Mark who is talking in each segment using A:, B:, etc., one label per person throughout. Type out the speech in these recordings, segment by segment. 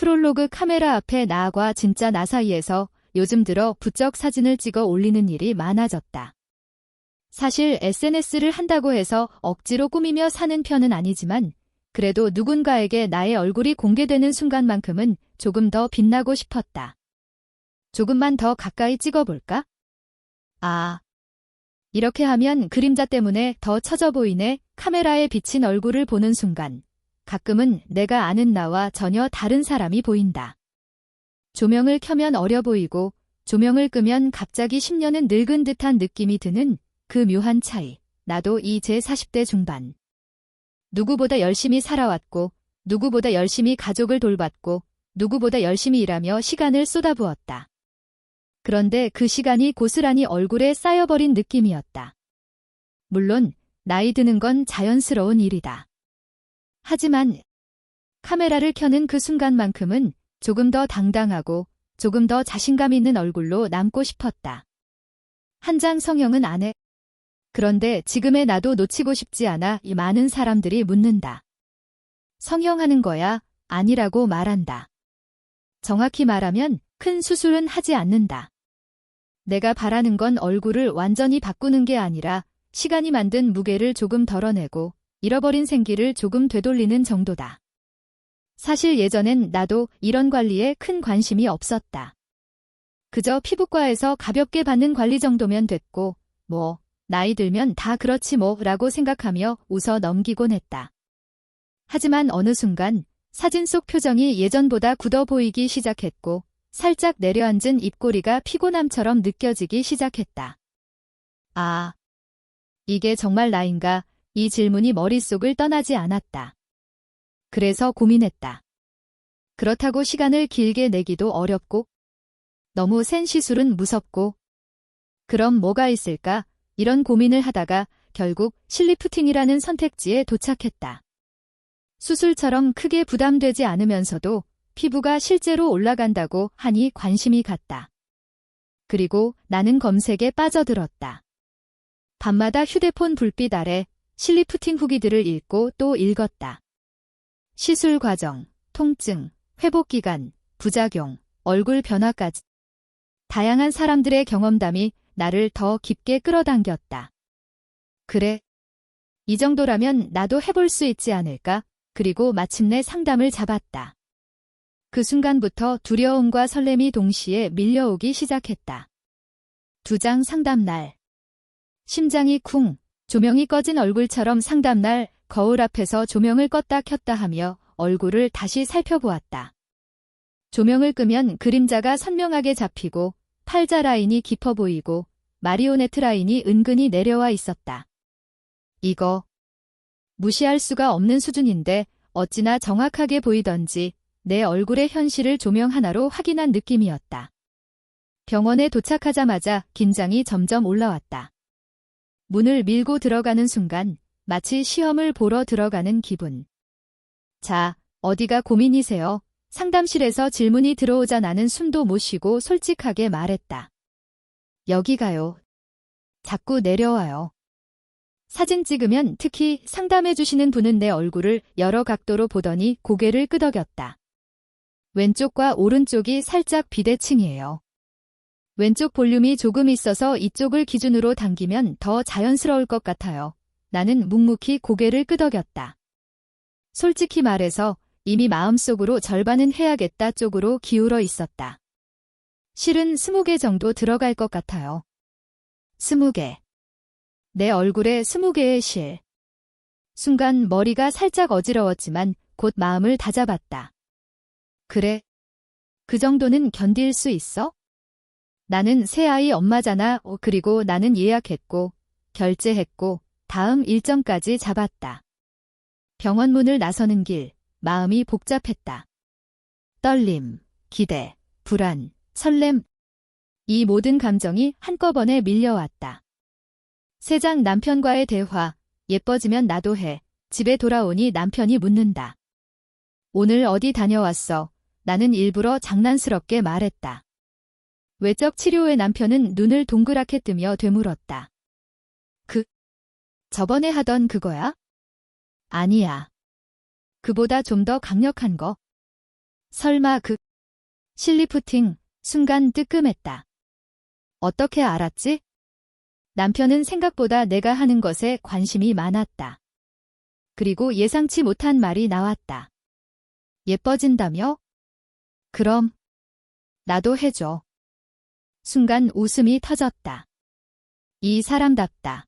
A: 프롤로그 카메라 앞에 나와 진짜 나 사이에서 요즘 들어 부쩍 사진을 찍어 올리는 일이 많아졌다. 사실 SNS를 한다고 해서 억지로 꾸미며 사는 편은 아니지만 그래도 누군가에게 나의 얼굴이 공개되는 순간만큼은 조금 더 빛나고 싶었다. 조금만 더 가까이 찍어볼까? 아, 이렇게 하면 그림자 때문에 더 처져 보이네. 카메라에 비친 얼굴을 보는 순간 가끔은 내가 아는 나와 전혀 다른 사람이 보인다. 조명을 켜면 어려 보이고 조명을 끄면 갑자기 10년은 늙은 듯한 느낌이 드는 그 묘한 차이. 나도 이제 40대 중반. 누구보다 열심히 살아왔고 누구보다 열심히 가족을 돌봤고 누구보다 열심히 일하며 시간을 쏟아부었다. 그런데 그 시간이 고스란히 얼굴에 쌓여버린 느낌이었다. 물론 나이 드는 건 자연스러운 일이다. 하지만 카메라를 켜는 그 순간만큼은 조금 더 당당하고 조금 더 자신감 있는 얼굴로 남고 싶었다. 한 장 성형은 안 해. 그런데 지금의 나도 놓치고 싶지 않아. 이 많은 사람들이 묻는다. 성형하는 거야? 아니라고 말한다. 정확히 말하면 큰 수술은 하지 않는다. 내가 바라는 건 얼굴을 완전히 바꾸는 게 아니라 시간이 만든 무게를 조금 덜어내고 잃어버린 생기를 조금 되돌리는 정도다. 사실 예전엔 나도 이런 관리에 큰 관심이 없었다. 그저 피부과에서 가볍게 받는 관리 정도면 됐고 나이 들면 다 그렇지 라고 생각하며 웃어 넘기곤 했다. 하지만 어느 순간 사진 속 표정이 예전보다 굳어 보이기 시작했고 살짝 내려앉은 입꼬리가 피곤함처럼 느껴지기 시작했다. 아, 이게 정말 나인가? 이 질문이 머릿속을 떠나지 않았다. 그래서 고민했다. 그렇다고 시간을 길게 내기도 어렵고 너무 센 시술은 무섭고 그럼 뭐가 있을까? 이런 고민을 하다가 결국 실리프팅이라는 선택지에 도착했다. 수술처럼 크게 부담되지 않으면서도 피부가 실제로 올라간다고 하니 관심이 갔다. 그리고 나는 검색에 빠져들었다. 밤마다 휴대폰 불빛 아래 실리프팅 후기들을 읽고 또 읽었다. 시술 과정, 통증, 회복 기간, 부작용, 얼굴 변화까지. 다양한 사람들의 경험담이 나를 더 깊게 끌어당겼다. 그래, 이 정도라면 나도 해볼 수 있지 않을까? 그리고 마침내 상담을 잡았다. 그 순간부터 두려움과 설렘이 동시에 밀려오기 시작했다. 2장 상담날. 심장이 쿵, 조명이 꺼진 얼굴처럼 상담날 거울 앞에서 조명을 껐다 켰다 하며 얼굴을 다시 살펴보았다. 조명을 끄면 그림자가 선명하게 잡히고 팔자 라인이 깊어 보이고 마리오네트 라인이 은근히 내려와 있었다. 이거 무시할 수가 없는 수준인데 어찌나 정확하게 보이던지 내 얼굴의 현실을 조명 하나로 확인한 느낌이었다. 병원에 도착하자마자 긴장이 점점 올라왔다. 문을 밀고 들어가는 순간 마치 시험을 보러 들어가는 기분. 자, 어디가 고민이세요? 상담실에서 질문이 들어오자 나는 숨도 못 쉬고 솔직하게 말했다. 여기가요. 자꾸 내려와요. 사진 찍으면 특히 상담해주시는 분은 내 얼굴을 여러 각도로 보더니 고개를 끄덕였다. 왼쪽과 오른쪽이 살짝 비대칭이에요. 왼쪽 볼륨이 조금 있어서 이쪽을 기준으로 당기면 더 자연스러울 것 같아요. 나는 묵묵히 고개를 끄덕였다. 솔직히 말해서 이미 마음속으로 절반은 해야겠다 쪽으로 기울어 있었다. 실은 20개 정도 들어갈 것 같아요. 20개. 내 얼굴에 20개의 실. 순간 머리가 살짝 어지러웠지만 곧 마음을 다잡았다. 그래. 그 정도는 견딜 수 있어? 나는 새아이 엄마잖아. 그리고 나는 예약했고, 결제했고, 다음 일정까지 잡았다. 병원 문을 나서는 길, 마음이 복잡했다. 떨림, 기대, 불안, 설렘. 이 모든 감정이 한꺼번에 밀려왔다. 세장 남편과의 대화, 예뻐지면 나도 해. 집에 돌아오니 남편이 묻는다. 오늘 어디 다녀왔어? 나는 일부러 장난스럽게 말했다. 외적 치료에 남편은 눈을 동그랗게 뜨며 되물었다. 저번에 하던 그거야? 아니야. 그보다 좀 더 강력한 거. 설마 실리프팅, 순간 뜨끔했다. 어떻게 알았지? 남편은 생각보다 내가 하는 것에 관심이 많았다. 그리고 예상치 못한 말이 나왔다. 예뻐진다며? 그럼 나도 해줘. 순간 웃음이 터졌다. 이 사람답다.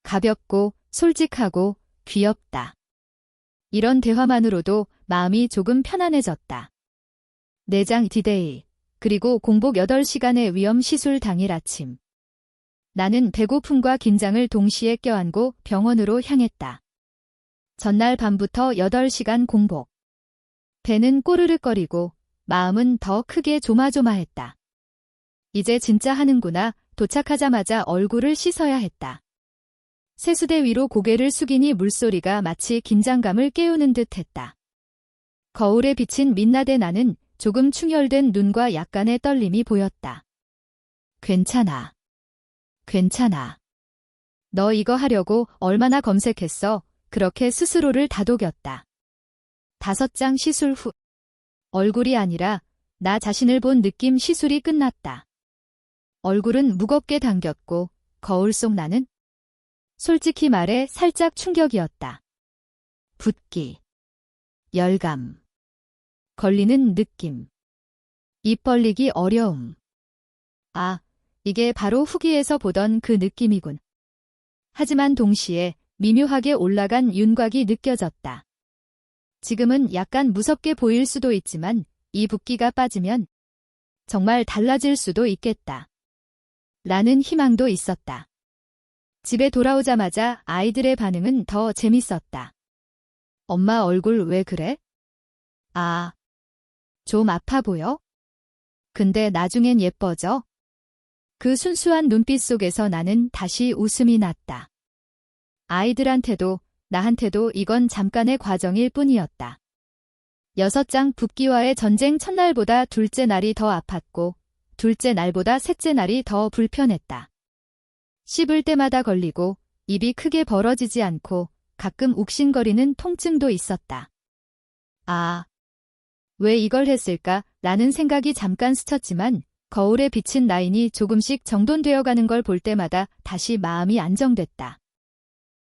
A: 가볍고 솔직하고 귀엽다. 이런 대화만으로도 마음이 조금 편안해졌다. 내장 디데이, 그리고 공복 8시간의 위험 시술 당일 아침. 나는 배고픔과 긴장을 동시에 껴안고 병원으로 향했다. 전날 밤부터 8시간 공복. 배는 꼬르륵거리고 마음은 더 크게 조마조마했다. 이제 진짜 하는구나. 도착하자마자 얼굴을 씻어야 했다. 세수대 위로 고개를 숙이니 물소리가 마치 긴장감을 깨우는 듯 했다. 거울에 비친 민낯의 나는 조금 충혈된 눈과 약간의 떨림이 보였다. 괜찮아. 괜찮아. 너 이거 하려고 얼마나 검색했어? 그렇게 스스로를 다독였다. 5장 시술 후. 얼굴이 아니라 나 자신을 본 느낌. 시술이 끝났다. 얼굴은 무겁게 당겼고 거울 속 나는 솔직히 말해 살짝 충격이었다. 붓기, 열감, 걸리는 느낌, 입 벌리기 어려움. 아, 이게 바로 후기에서 보던 그 느낌이군. 하지만 동시에 미묘하게 올라간 윤곽이 느껴졌다. 지금은 약간 무섭게 보일 수도 있지만 이 붓기가 빠지면 정말 달라질 수도 있겠다. 라는 희망도 있었다. 집에 돌아오자마자 아이들의 반응은 더 재밌었다. 엄마 얼굴 왜 그래? 아, 좀 아파 보여? 근데 나중엔 예뻐져? 그 순수한 눈빛 속에서 나는 다시 웃음이 났다. 아이들한테도 나한테도 이건 잠깐의 과정일 뿐이었다. 6장 붓기와의 전쟁. 첫날보다 둘째 날이 더 아팠고 둘째 날보다 셋째 날이 더 불편했다. 씹을 때마다 걸리고 입이 크게 벌어지지 않고 가끔 욱신거리는 통증도 있었다. 아, 왜 이걸 했을까? 라는 생각이 잠깐 스쳤지만 거울에 비친 라인이 조금씩 정돈되어 가는 걸 볼 때마다 다시 마음이 안정됐다.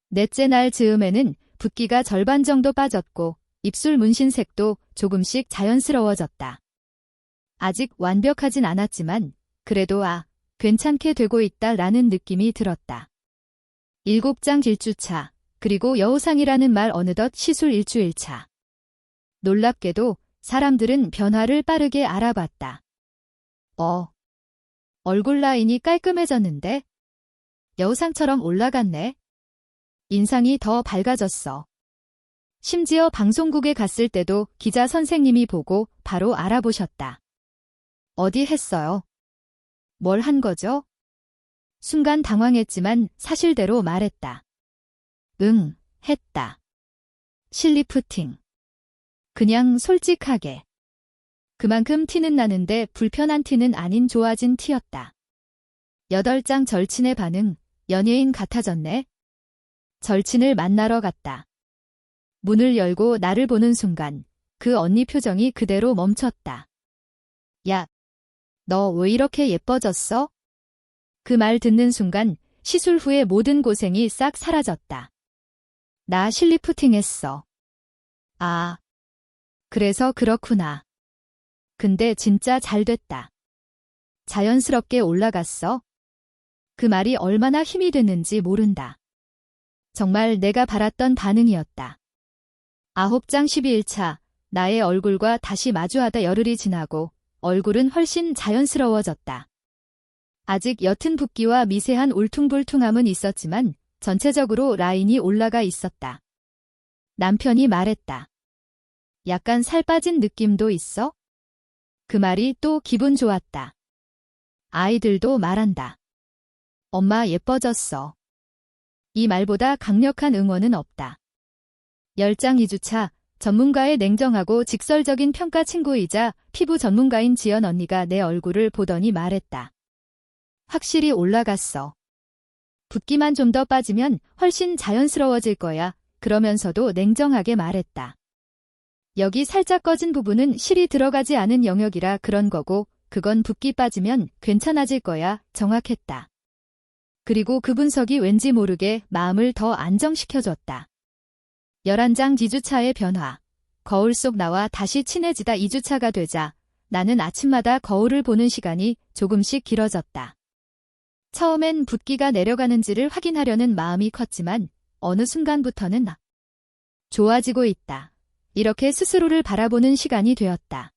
A: 넷째 날 즈음에는 붓기가 절반 정도 빠졌고 입술 문신색도 조금씩 자연스러워졌다. 아직 완벽하진 않았지만 그래도 괜찮게 되고 있다라는 느낌이 들었다. 7장 질주차, 그리고 여우상이라는 말. 어느덧 시술 일주일차. 놀랍게도 사람들은 변화를 빠르게 알아봤다. 얼굴 라인이 깔끔해졌는데? 여우상처럼 올라갔네. 인상이 더 밝아졌어. 심지어 방송국에 갔을 때도 기자 선생님이 보고 바로 알아보셨다. 어디 했어요? 뭘 한 거죠? 순간 당황했지만 사실대로 말했다. 응, 했다. 실리프팅. 그냥 솔직하게. 그만큼 티는 나는데 불편한 티는 아닌 좋아진 티였다. 8장 절친의 반응. 연예인 같아졌네. 절친을 만나러 갔다. 문을 열고 나를 보는 순간 그 언니 표정이 그대로 멈췄다. 야, 너 왜 이렇게 예뻐졌어? 그 말 듣는 순간 시술 후의 모든 고생이 싹 사라졌다. 나 실리프팅 했어. 아, 그래서 그렇구나. 근데 진짜 잘 됐다. 자연스럽게 올라갔어. 그 말이 얼마나 힘이 됐는지 모른다. 정말 내가 바랐던 반응이었다. 9장 12일차. 나의 얼굴과 다시 마주하다 열흘이 지나고 얼굴은 훨씬 자연스러워졌다. 아직 옅은 붓기와 미세한 울퉁불퉁함은 있었지만 전체적으로 라인이 올라가 있었다. 남편이 말했다. 약간 살 빠진 느낌도 있어? 그 말이 또 기분 좋았다. 아이들도 말한다. 엄마 예뻐졌어. 이 말보다 강력한 응원은 없다. 10장 2주차. 전문가의 냉정하고 직설적인 평가. 친구이자 피부 전문가인 지연 언니가 내 얼굴을 보더니 말했다. 확실히 올라갔어. 붓기만 좀 더 빠지면 훨씬 자연스러워질 거야. 그러면서도 냉정하게 말했다. 여기 살짝 꺼진 부분은 실이 들어가지 않은 영역이라 그런 거고 그건 붓기 빠지면 괜찮아질 거야. 정확했다. 그리고 그 분석이 왠지 모르게 마음을 더 안정시켜줬다. 11장 2주차의 변화. 거울 속 나와 다시 친해지다 2주차가 되자 나는 아침마다 거울을 보는 시간이 조금씩 길어졌다. 처음엔 붓기가 내려가는지를 확인하려는 마음이 컸지만 어느 순간부터는 좋아지고 있다. 이렇게 스스로를 바라보는 시간이 되었다.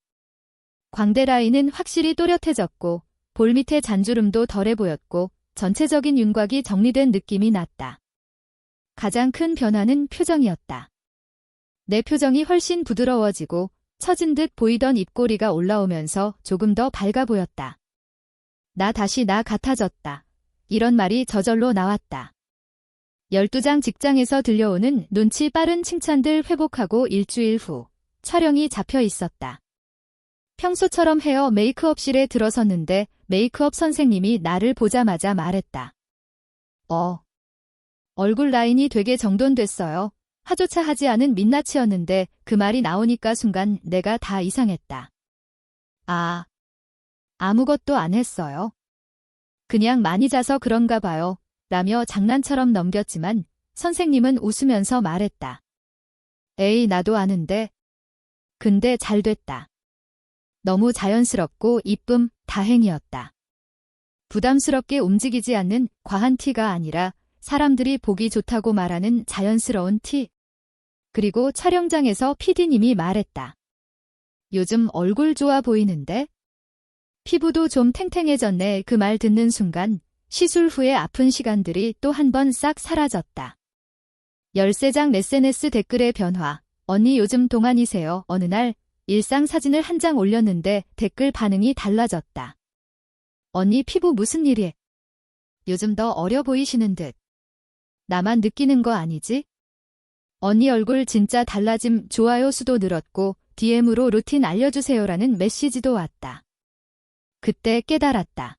A: 광대 라인은 확실히 또렷해졌고 볼 밑에 잔주름도 덜해 보였고 전체적인 윤곽이 정리된 느낌이 났다. 가장 큰 변화는 표정이었다. 내 표정이 훨씬 부드러워지고 처진 듯 보이던 입꼬리가 올라오면서 조금 더 밝아 보였다. 나 다시 나 같아졌다. 이런 말이 저절로 나왔다. 12장 직장에서 들려오는 눈치 빠른 칭찬들 회복하고 일주일 후 촬영이 잡혀 있었다. 평소처럼 헤어 메이크업실에 들어섰는데 메이크업 선생님이 나를 보자마자 말했다. 얼굴 라인이 되게 정돈됐어요. 하조차 하지 않은 민낯이었는데 그 말이 나오니까 순간 내가 다 이상했다. 아무것도 안 했어요. 그냥 많이 자서 그런가 봐요. 라며 장난처럼 넘겼지만 선생님은 웃으면서 말했다. 에이, 나도 아는데. 근데 잘 됐다. 너무 자연스럽고 이쁨, 다행이었다. 부담스럽게 움직이지 않는 과한 티가 아니라 사람들이 보기 좋다고 말하는 자연스러운 티. 그리고 촬영장에서 PD님이 말했다. 요즘 얼굴 좋아 보이는데? 피부도 좀 탱탱해졌네. 그 말 듣는 순간 시술 후에 아픈 시간들이 또 한 번 싹 사라졌다. 13장 SNS 댓글의 변화. 언니 요즘 동안이세요. 어느 날 일상 사진을 한 장 올렸는데 댓글 반응이 달라졌다. 언니 피부 무슨 일이에? 요즘 더 어려 보이시는 듯. 나만 느끼는 거 아니지? 언니 얼굴 진짜 달라짐. 좋아요 수도 늘었고 DM으로 루틴 알려주세요라는 메시지도 왔다. 그때 깨달았다.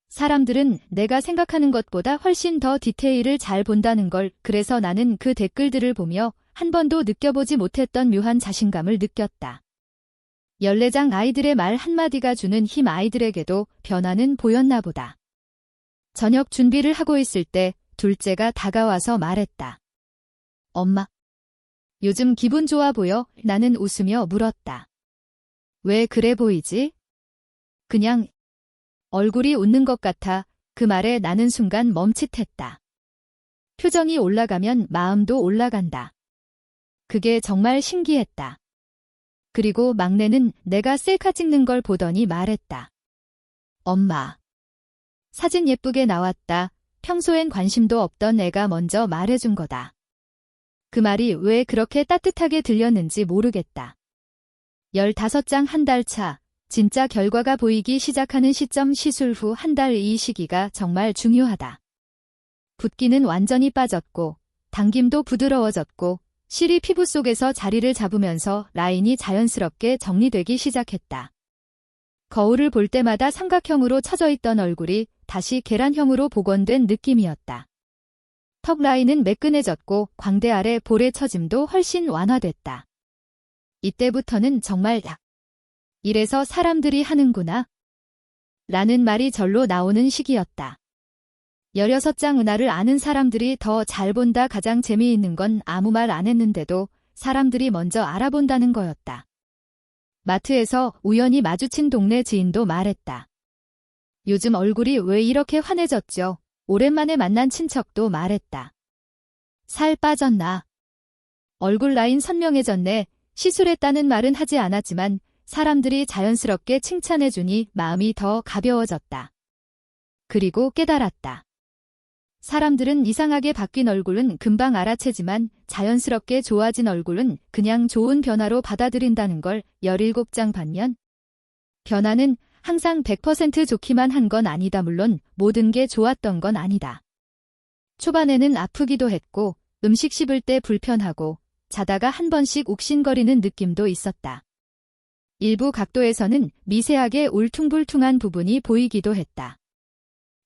A: 사람들은 내가 생각하는 것보다 훨씬 더 디테일을 잘 본다는 걸. 그래서 나는 그 댓글들을 보며 한 번도 느껴보지 못했던 묘한 자신감을 느꼈다. 14장 아이들의 말 한마디가 주는 힘. 아이들에게도 변화는 보였나 보다. 저녁 준비를 하고 있을 때 둘째가 다가와서 말했다. 엄마, 요즘 기분 좋아 보여? 나는 웃으며 물었다. 왜 그래 보이지? 그냥 얼굴이 웃는 것 같아. 그 말에 나는 순간 멈칫했다. 표정이 올라가면 마음도 올라간다. 그게 정말 신기했다. 그리고 막내는 내가 셀카 찍는 걸 보더니 말했다. 엄마, 사진 예쁘게 나왔다. 평소엔 관심도 없던 애가 먼저 말해준 거다. 그 말이 왜 그렇게 따뜻하게 들렸는지 모르겠다. 15장 한 달 차. 진짜 결과가 보이기 시작하는 시점. 시술 후 한 달. 이 시기가 정말 중요하다. 붓기는 완전히 빠졌고 당김도 부드러워졌고 실이 피부 속에서 자리를 잡으면서 라인이 자연스럽게 정리되기 시작했다. 거울을 볼 때마다 삼각형으로 처져 있던 얼굴이 다시 계란형으로 복원된 느낌이었다. 턱 라인은 매끈해졌고 광대 아래 볼의 처짐도 훨씬 완화됐다. 이때부터는 정말 이래서 사람들이 하는구나 라는 말이 절로 나오는 시기였다. 16장 은하를 아는 사람들이 더 잘 본다. 가장 재미있는 건 아무 말 안 했는데도 사람들이 먼저 알아본다는 거였다. 마트에서 우연히 마주친 동네 지인도 말했다. 요즘 얼굴이 왜 이렇게 환해졌죠? 오랜만에 만난 친척도 말했다. 살 빠졌나? 얼굴 라인 선명해졌네. 시술했다는 말은 하지 않았지만 사람들이 자연스럽게 칭찬해주니 마음이 더 가벼워졌다. 그리고 깨달았다. 사람들은 이상하게 바뀐 얼굴은 금방 알아채지만 자연스럽게 좋아진 얼굴은 그냥 좋은 변화로 받아들인다는 걸. 17장 반면. 변화는 항상 100% 좋기만 한 건 아니다. 물론 모든 게 좋았던 건 아니다. 초반에는 아프기도 했고 음식 씹을 때 불편하고 자다가 한 번씩 욱신거리는 느낌도 있었다. 일부 각도에서는 미세하게 울퉁불퉁한 부분이 보이기도 했다.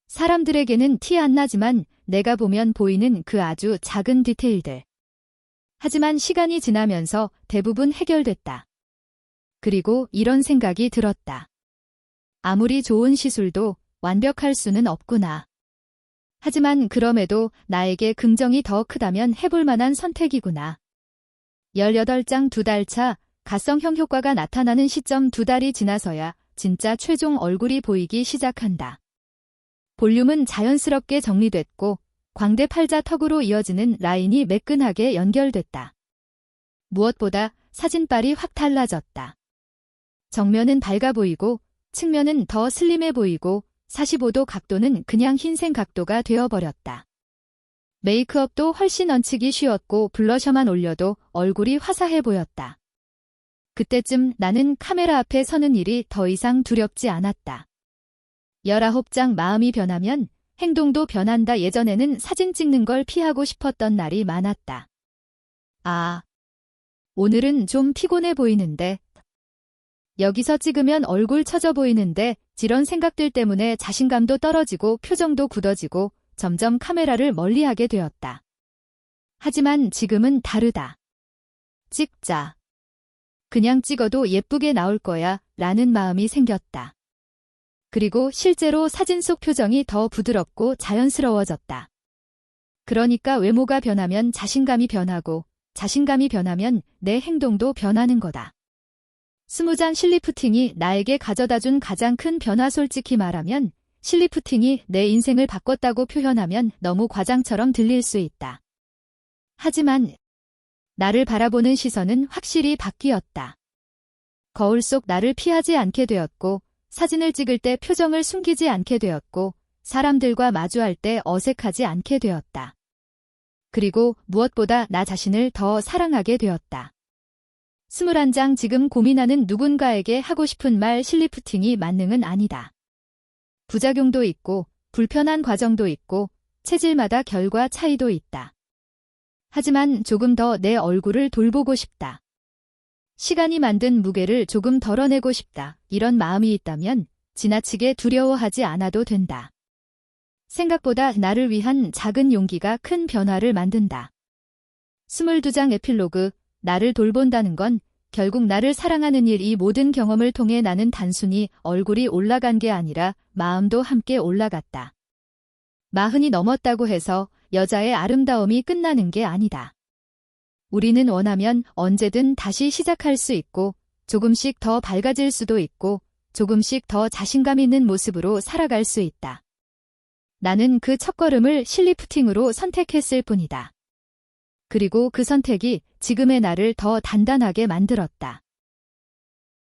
A: 사람들에게는 티 안 나지만 내가 보면 보이는 그 아주 작은 디테일들. 하지만 시간이 지나면서 대부분 해결됐다. 그리고 이런 생각이 들었다. 아무리 좋은 시술도 완벽할 수는 없구나. 하지만 그럼에도 나에게 긍정이 더 크다면 해볼 만한 선택이구나. 18장 2달 차 가성형 효과가 나타나는 시점 2달이 지나서야 진짜 최종 얼굴이 보이기 시작한다. 볼륨은 자연스럽게 정리됐고 광대 팔자 턱으로 이어지는 라인이 매끈하게 연결됐다. 무엇보다 사진빨이 확 달라졌다. 정면은 밝아 보이고 측면은 더 슬림해 보이고 45도 각도는 그냥 흰색 각도가 되어버렸다. 메이크업도 훨씬 얹히기 쉬웠고 블러셔만 올려도 얼굴이 화사해 보였다. 그때쯤 나는 카메라 앞에 서는 일이 더 이상 두렵지 않았다. 19장 마음이 변하면 행동도 변한다. 예전에는 사진 찍는 걸 피하고 싶었던 날이 많았다. 아, 오늘은 좀 피곤해 보이는데. 여기서 찍으면 얼굴 처져 보이는데 이런 생각들 때문에 자신감도 떨어지고 표정도 굳어지고 점점 카메라를 멀리하게 되었다. 하지만 지금은 다르다. 찍자. 그냥 찍어도 예쁘게 나올 거야 라는 마음이 생겼다. 그리고 실제로 사진 속 표정이 더 부드럽고 자연스러워졌다. 그러니까 외모가 변하면 자신감이 변하고 자신감이 변하면 내 행동도 변하는 거다. 스무잔 실리프팅이 나에게 가져다준 가장 큰 변화. 솔직히 말하면 실리프팅이 내 인생을 바꿨다고 표현하면 너무 과장처럼 들릴 수 있다. 하지만 나를 바라보는 시선은 확실히 바뀌었다. 거울 속 나를 피하지 않게 되었고 사진을 찍을 때 표정을 숨기지 않게 되었고 사람들과 마주할 때 어색하지 않게 되었다. 그리고 무엇보다 나 자신을 더 사랑하게 되었다. 21장 지금 고민하는 누군가에게 하고 싶은 말. 실리프팅이 만능은 아니다. 부작용도 있고 불편한 과정도 있고 체질마다 결과 차이도 있다. 하지만 조금 더 내 얼굴을 돌보고 싶다. 시간이 만든 무게를 조금 덜어내고 싶다. 이런 마음이 있다면 지나치게 두려워하지 않아도 된다. 생각보다 나를 위한 작은 용기가 큰 변화를 만든다. 22장 에필로그. 나를 돌본다는 건 결국 나를 사랑하는 일. 이 모든 경험을 통해 나는 단순히 얼굴이 올라간 게 아니라 마음도 함께 올라갔다. 40이 넘었다고 해서 여자의 아름다움이 끝나는 게 아니다. 우리는 원하면 언제든 다시 시작할 수 있고 조금씩 더 밝아질 수도 있고 조금씩 더 자신감 있는 모습으로 살아갈 수 있다. 나는 그 첫걸음을 실리프팅으로 선택했을 뿐이다. 그리고 그 선택이 지금의 나를 더 단단하게 만들었다.